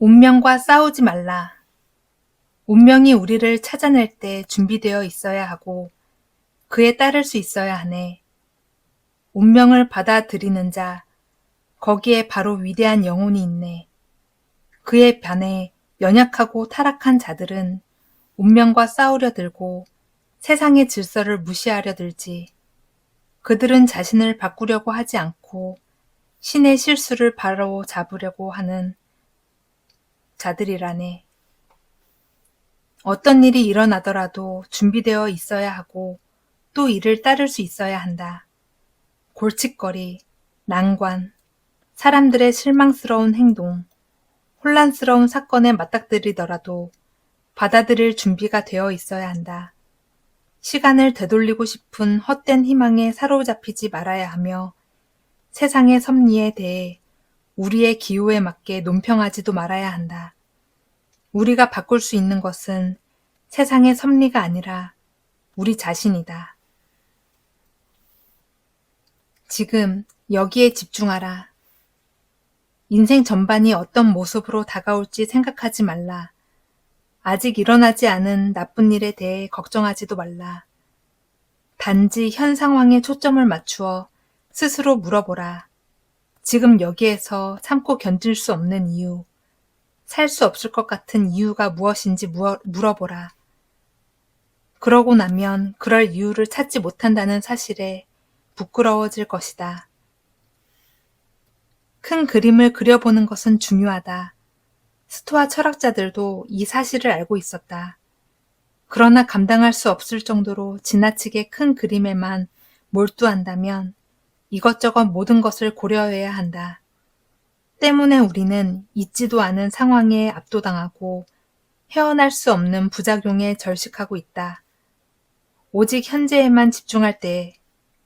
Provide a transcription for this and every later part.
운명과 싸우지 말라. 운명이 우리를 찾아낼 때 준비되어 있어야 하고 그에 따를 수 있어야 하네. 운명을 받아들이는 자, 거기에 바로 위대한 영혼이 있네. 그에 반해 연약하고 타락한 자들은 운명과 싸우려 들고 세상의 질서를 무시하려 들지. 그들은 자신을 바꾸려고 하지 않고 신의 실수를 바로 잡으려고 하는 자들이라네. 어떤 일이 일어나더라도 준비되어 있어야 하고 또 이를 따를 수 있어야 한다. 골칫거리, 난관, 사람들의 실망스러운 행동, 혼란스러운 사건에 맞닥뜨리더라도 받아들일 준비가 되어 있어야 한다. 시간을 되돌리고 싶은 헛된 희망에 사로잡히지 말아야 하며 세상의 섭리에 대해 우리의 기호에 맞게 논평하지도 말아야 한다. 우리가 바꿀 수 있는 것은 세상의 섭리가 아니라 우리 자신이다. 지금 여기에 집중하라. 인생 전반이 어떤 모습으로 다가올지 생각하지 말라. 아직 일어나지 않은 나쁜 일에 대해 걱정하지도 말라. 단지 현 상황에 초점을 맞추어 스스로 물어보라. 지금 여기에서 참고 견딜 수 없는 이유, 살 수 없을 것 같은 이유가 무엇인지 물어보라. 그러고 나면 그럴 이유를 찾지 못한다는 사실에 부끄러워질 것이다. 큰 그림을 그려보는 것은 중요하다. 스토아 철학자들도 이 사실을 알고 있었다. 그러나 감당할 수 없을 정도로 지나치게 큰 그림에만 몰두한다면 이것저것 모든 것을 고려해야 한다. 때문에 우리는 잊지도 않은 상황에 압도당하고 헤어날 수 없는 부작용에 절식하고 있다. 오직 현재에만 집중할 때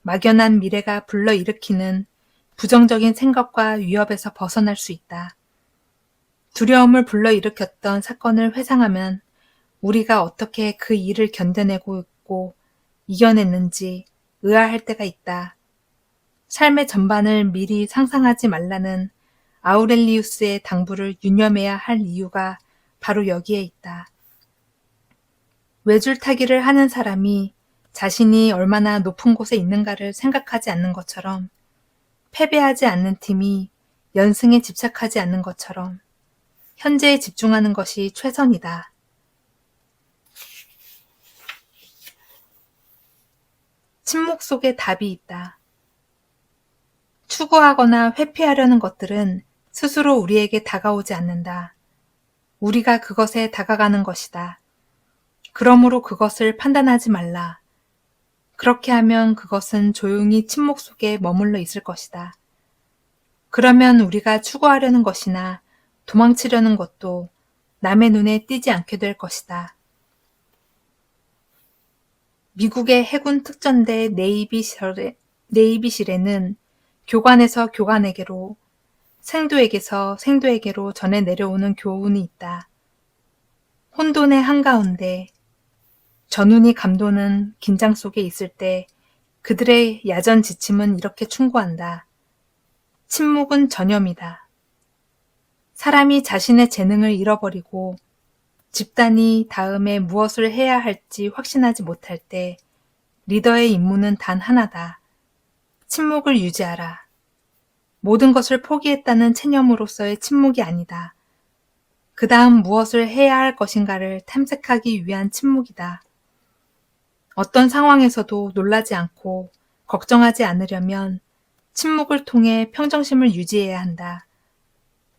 막연한 미래가 불러일으키는 부정적인 생각과 위협에서 벗어날 수 있다. 두려움을 불러일으켰던 사건을 회상하면 우리가 어떻게 그 일을 견뎌내고 있고 이겨냈는지 의아할 때가 있다. 삶의 전반을 미리 상상하지 말라는 아우렐리우스의 당부를 유념해야 할 이유가 바로 여기에 있다. 외줄타기를 하는 사람이 자신이 얼마나 높은 곳에 있는가를 생각하지 않는 것처럼 패배하지 않는 팀이 연승에 집착하지 않는 것처럼 현재에 집중하는 것이 최선이다. 침묵 속에 답이 있다. 추구하거나 회피하려는 것들은 스스로 우리에게 다가오지 않는다. 우리가 그것에 다가가는 것이다. 그러므로 그것을 판단하지 말라. 그렇게 하면 그것은 조용히 침묵 속에 머물러 있을 것이다. 그러면 우리가 추구하려는 것이나 도망치려는 것도 남의 눈에 띄지 않게 될 것이다. 미국의 해군 특전대 네이비실에는 교관에서 교관에게로, 생도에게서 생도에게로 전해 내려오는 교훈이 있다. 혼돈의 한가운데 전운이 감도는 긴장 속에 있을 때 그들의 야전 지침은 이렇게 충고한다. 침묵은 전염이다. 사람이 자신의 재능을 잃어버리고 집단이 다음에 무엇을 해야 할지 확신하지 못할 때 리더의 임무는 단 하나다. 침묵을 유지하라. 모든 것을 포기했다는 체념으로서의 침묵이 아니다. 그 다음 무엇을 해야 할 것인가를 탐색하기 위한 침묵이다. 어떤 상황에서도 놀라지 않고 걱정하지 않으려면 침묵을 통해 평정심을 유지해야 한다.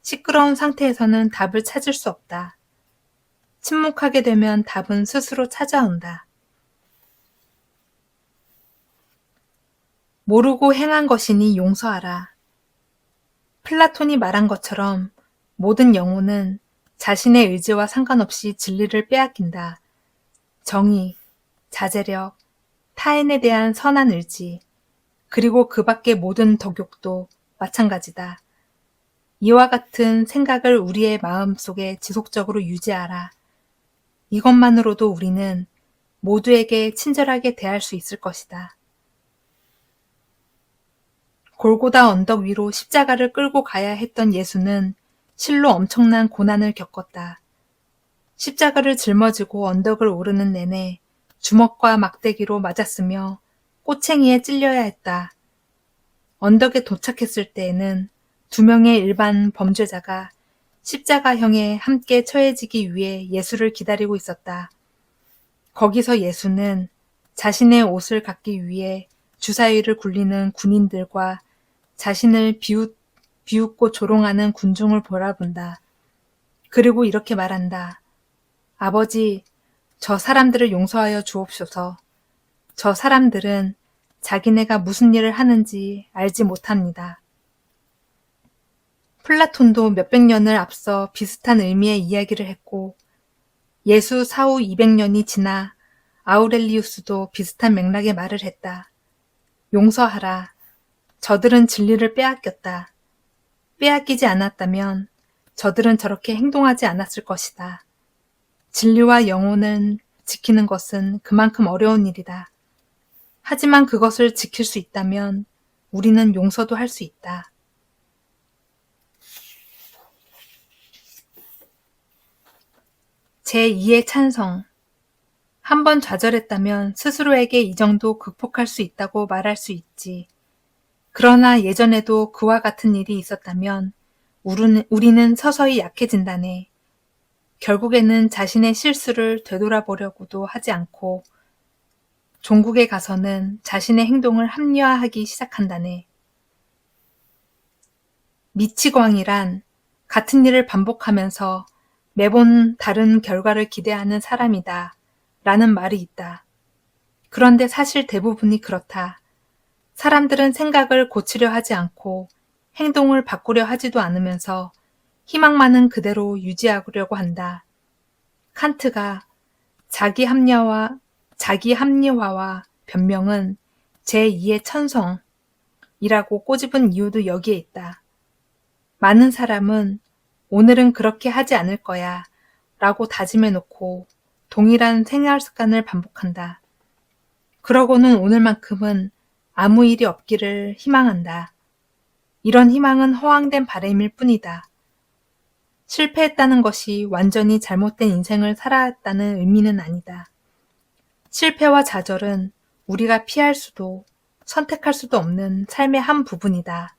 시끄러운 상태에서는 답을 찾을 수 없다. 침묵하게 되면 답은 스스로 찾아온다. 모르고 행한 것이니 용서하라. 플라톤이 말한 것처럼 모든 영혼은 자신의 의지와 상관없이 진리를 빼앗긴다. 정의, 자제력, 타인에 대한 선한 의지, 그리고 그 밖의 모든 덕욕도 마찬가지다. 이와 같은 생각을 우리의 마음속에 지속적으로 유지하라. 이것만으로도 우리는 모두에게 친절하게 대할 수 있을 것이다. 골고다 언덕 위로 십자가를 끌고 가야 했던 예수는 실로 엄청난 고난을 겪었다. 십자가를 짊어지고 언덕을 오르는 내내 주먹과 막대기로 맞았으며 꼬챙이에 찔려야 했다. 언덕에 도착했을 때에는 2명의 일반 범죄자가 십자가형에 함께 처해지기 위해 예수를 기다리고 있었다. 거기서 예수는 자신의 옷을 갖기 위해 주사위를 굴리는 군인들과 자신을 비웃고 조롱하는 군중을 바라본다. 그리고 이렇게 말한다. 아버지, 저 사람들을 용서하여 주옵소서. 저 사람들은 자기네가 무슨 일을 하는지 알지 못합니다. 플라톤도 몇백 년을 앞서 비슷한 의미의 이야기를 했고 예수 사후 200년이 지나 아우렐리우스도 비슷한 맥락의 말을 했다. 용서하라. 저들은 진리를 빼앗겼다. 빼앗기지 않았다면 저들은 저렇게 행동하지 않았을 것이다. 진리와 영혼을 지키는 것은 그만큼 어려운 일이다. 하지만 그것을 지킬 수 있다면 우리는 용서도 할 수 있다. 제2의 찬성. 한 번 좌절했다면 스스로에게 이 정도 극복할 수 있다고 말할 수 있지. 그러나 예전에도 그와 같은 일이 있었다면 우리는 서서히 약해진다네. 결국에는 자신의 실수를 되돌아보려고도 하지 않고 종국에 가서는 자신의 행동을 합리화하기 시작한다네. 미치광이란 같은 일을 반복하면서 매번 다른 결과를 기대하는 사람이다 라는 말이 있다. 그런데 사실 대부분이 그렇다. 사람들은 생각을 고치려 하지 않고 행동을 바꾸려 하지도 않으면서 희망만은 그대로 유지하려고 한다. 칸트가 자기 합리화와 변명은 제2의 천성이라고 꼬집은 이유도 여기에 있다. 많은 사람은 오늘은 그렇게 하지 않을 거야 라고 다짐해놓고 동일한 생활 습관을 반복한다. 그러고는 오늘만큼은 아무 일이 없기를 희망한다. 이런 희망은 허황된 바람일 뿐이다. 실패했다는 것이 완전히 잘못된 인생을 살아왔다는 의미는 아니다. 실패와 좌절은 우리가 피할 수도 선택할 수도 없는 삶의 한 부분이다.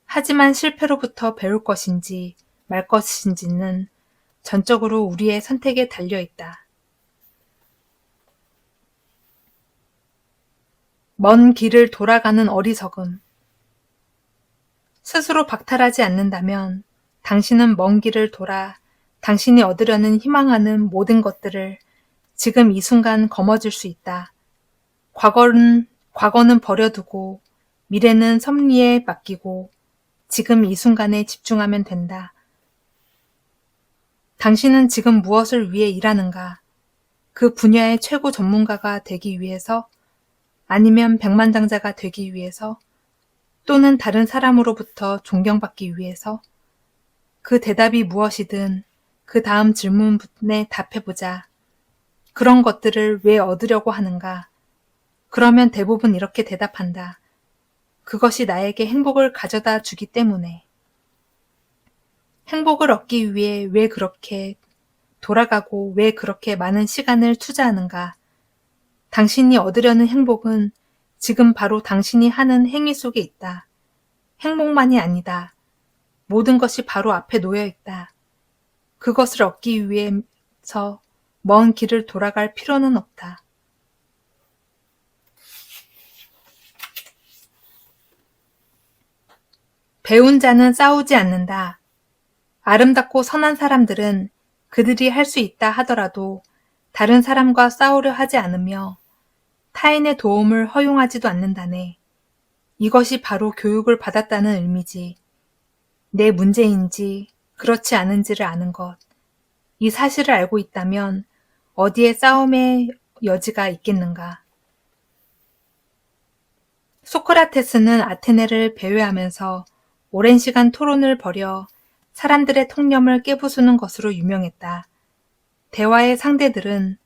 하지만 실패로부터 배울 것인지 말 것인지는 전적으로 우리의 선택에 달려 있다. 먼 길을 돌아가는 어리석음. 스스로 박탈하지 않는다면 당신은 먼 길을 돌아 당신이 얻으려는 희망하는 모든 것들을 지금 이 순간 거머쥘 수 있다. 과거는 버려두고 미래는 섭리에 맡기고 지금 이 순간에 집중하면 된다. 당신은 지금 무엇을 위해 일하는가? 그 분야의 최고 전문가가 되기 위해서? 아니면 백만장자가 되기 위해서? 또는 다른 사람으로부터 존경받기 위해서? 그 대답이 무엇이든 그 다음 질문에 답해보자. 그런 것들을 왜 얻으려고 하는가? 그러면 대부분 이렇게 대답한다. 그것이 나에게 행복을 가져다 주기 때문에. 행복을 얻기 위해 왜 그렇게 돌아가고 왜 그렇게 많은 시간을 투자하는가? 당신이 얻으려는 행복은 지금 바로 당신이 하는 행위 속에 있다. 행복만이 아니다. 모든 것이 바로 앞에 놓여 있다. 그것을 얻기 위해서 먼 길을 돌아갈 필요는 없다. 배운 자는 싸우지 않는다. 아름답고 선한 사람들은 그들이 할 수 있다 하더라도 다른 사람과 싸우려 하지 않으며 타인의 도움을 허용하지도 않는다네. 이것이 바로 교육을 받았다는 의미지. 내 문제인지 그렇지 않은지를 아는 것. 이 사실을 알고 있다면 어디에 싸움의 여지가 있겠는가. 소크라테스는 아테네를 배회하면서 오랜 시간 토론을 벌여 사람들의 통념을 깨부수는 것으로 유명했다. 대화의 상대들은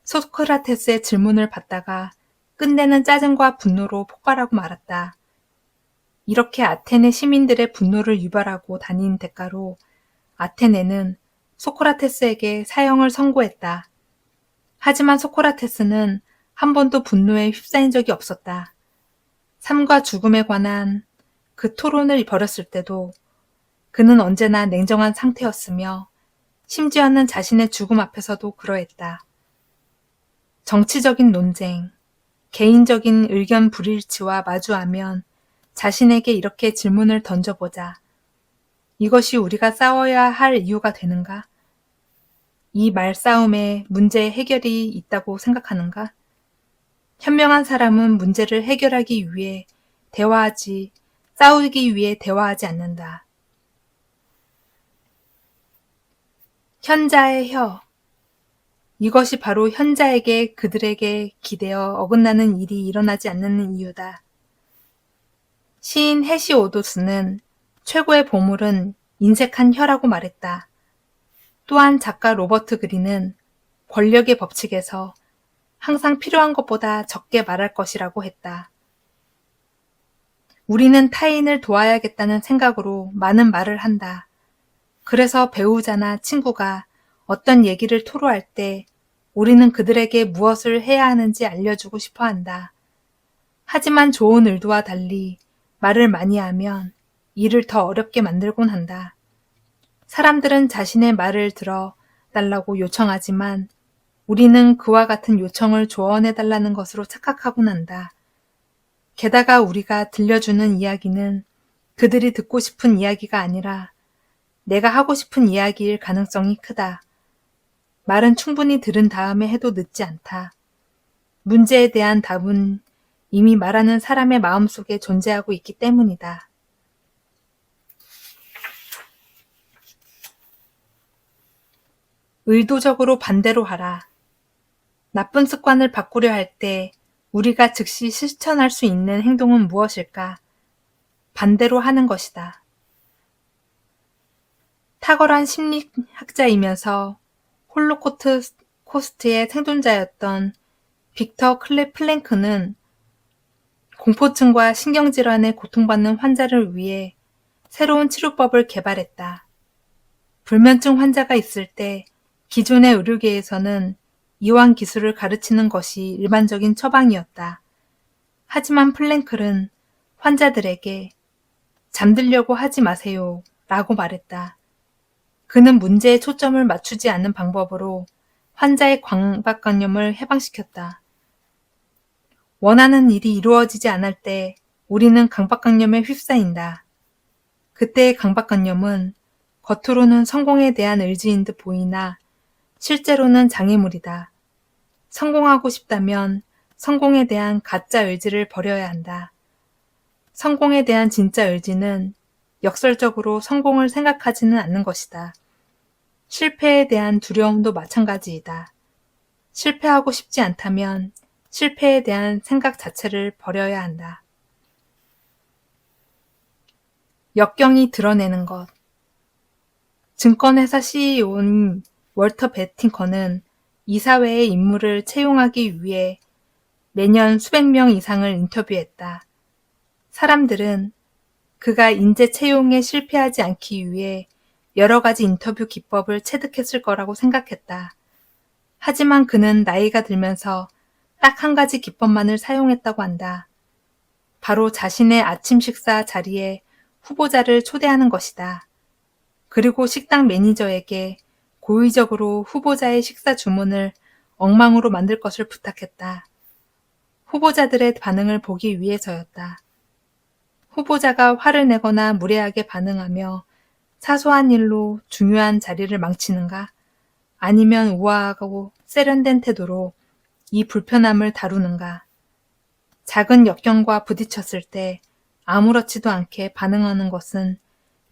소크라테스의 질문을 받다가 끝내는 짜증과 분노로 폭발하고 말았다. 이렇게 아테네 시민들의 분노를 유발하고 다닌 대가로 아테네는 소크라테스에게 사형을 선고했다. 하지만 소크라테스는 한 번도 분노에 휩싸인 적이 없었다. 삶과 죽음에 관한 그 토론을 벌였을 때도 그는 언제나 냉정한 상태였으며 심지어는 자신의 죽음 앞에서도 그러했다. 정치적인 논쟁, 개인적인 의견 불일치와 마주하면 자신에게 이렇게 질문을 던져보자. 이것이 우리가 싸워야 할 이유가 되는가? 이 말싸움에 문제 해결이 있다고 생각하는가? 현명한 사람은 문제를 해결하기 위해 싸우기 위해 대화하지 않는다. 현자의 혀. 이것이 바로 현자에게 그들에게 기대어 어긋나는 일이 일어나지 않는 이유다. 시인 헤시오도스는 최고의 보물은 인색한 혀라고 말했다. 또한 작가 로버트 그린은 권력의 법칙에서 항상 필요한 것보다 적게 말할 것이라고 했다. 우리는 타인을 도와야겠다는 생각으로 많은 말을 한다. 그래서 배우자나 친구가 어떤 얘기를 토로할 때 우리는 그들에게 무엇을 해야 하는지 알려주고 싶어 한다. 하지만 좋은 의도와 달리 말을 많이 하면 일을 더 어렵게 만들곤 한다. 사람들은 자신의 말을 들어 달라고 요청하지만 우리는 그와 같은 요청을 조언해달라는 것으로 착각하곤 한다. 게다가 우리가 들려주는 이야기는 그들이 듣고 싶은 이야기가 아니라 내가 하고 싶은 이야기일 가능성이 크다. 말은 충분히 들은 다음에 해도 늦지 않다. 문제에 대한 답은 이미 말하는 사람의 마음속에 존재하고 있기 때문이다. 의도적으로 반대로 하라. 나쁜 습관을 바꾸려 할 때 우리가 즉시 실천할 수 있는 행동은 무엇일까? 반대로 하는 것이다. 탁월한 심리학자이면서 홀로코스트의 생존자였던 빅터 플랭크는 공포증과 신경질환에 고통받는 환자를 위해 새로운 치료법을 개발했다. 불면증 환자가 있을 때 기존의 의료계에서는 이완 기술을 가르치는 것이 일반적인 처방이었다. 하지만 플랭클은 환자들에게 잠들려고 하지 마세요 라고 말했다. 그는 문제에 초점을 맞추지 않는 방법으로 환자의 강박관념을 해방시켰다. 원하는 일이 이루어지지 않을 때 우리는 강박관념에 휩싸인다. 그때의 강박관념은 겉으로는 성공에 대한 의지인 듯 보이나 실제로는 장애물이다. 성공하고 싶다면 성공에 대한 가짜 의지를 버려야 한다. 성공에 대한 진짜 의지는 역설적으로 성공을 생각하지는 않는 것이다. 실패에 대한 두려움도 마찬가지이다. 실패하고 싶지 않다면 실패에 대한 생각 자체를 버려야 한다. 역경이 드러내는 것. 증권회사 CEO인 월터 베팅커는 이사회의 임무를 채용하기 위해 매년 수백 명 이상을 인터뷰했다. 사람들은 그가 인재 채용에 실패하지 않기 위해 여러 가지 인터뷰 기법을 체득했을 거라고 생각했다. 하지만 그는 나이가 들면서 딱 한 가지 기법만을 사용했다고 한다. 바로 자신의 아침 식사 자리에 후보자를 초대하는 것이다. 그리고 식당 매니저에게 고의적으로 후보자의 식사 주문을 엉망으로 만들 것을 부탁했다. 후보자들의 반응을 보기 위해서였다. 후보자가 화를 내거나 무례하게 반응하며 사소한 일로 중요한 자리를 망치는가? 아니면 우아하고 세련된 태도로 이 불편함을 다루는가? 작은 역경과 부딪혔을 때 아무렇지도 않게 반응하는 것은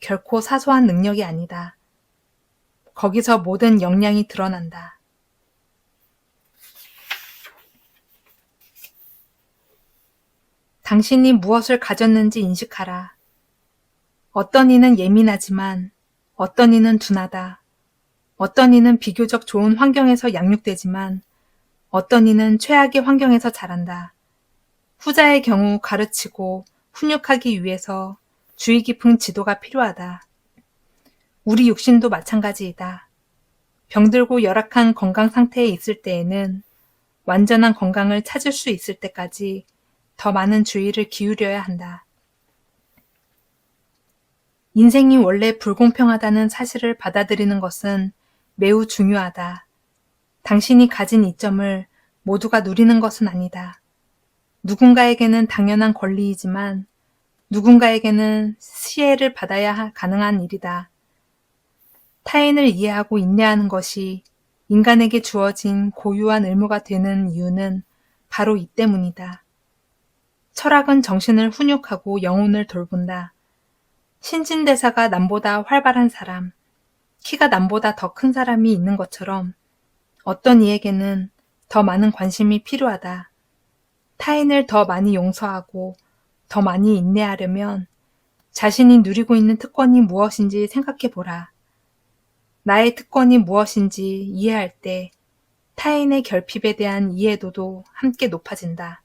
결코 사소한 능력이 아니다. 거기서 모든 역량이 드러난다. 당신이 무엇을 가졌는지 인식하라. 어떤 이는 예민하지만 어떤 이는 둔하다. 어떤 이는 비교적 좋은 환경에서 양육되지만 어떤 이는 최악의 환경에서 자란다. 후자의 경우 가르치고 훈육하기 위해서 주의 깊은 지도가 필요하다. 우리 육신도 마찬가지이다. 병들고 열악한 건강 상태에 있을 때에는 완전한 건강을 찾을 수 있을 때까지 더 많은 주의를 기울여야 한다. 인생이 원래 불공평하다는 사실을 받아들이는 것은 매우 중요하다. 당신이 가진 이점을 모두가 누리는 것은 아니다. 누군가에게는 당연한 권리이지만 누군가에게는 시혜를 받아야 가능한 일이다. 타인을 이해하고 인내하는 것이 인간에게 주어진 고유한 의무가 되는 이유는 바로 이 때문이다. 철학은 정신을 훈육하고 영혼을 돌본다. 신진대사가 남보다 활발한 사람, 키가 남보다 더 큰 사람이 있는 것처럼 어떤 이에게는 더 많은 관심이 필요하다. 타인을 더 많이 용서하고 더 많이 인내하려면 자신이 누리고 있는 특권이 무엇인지 생각해 보라. 나의 특권이 무엇인지 이해할 때 타인의 결핍에 대한 이해도도 함께 높아진다.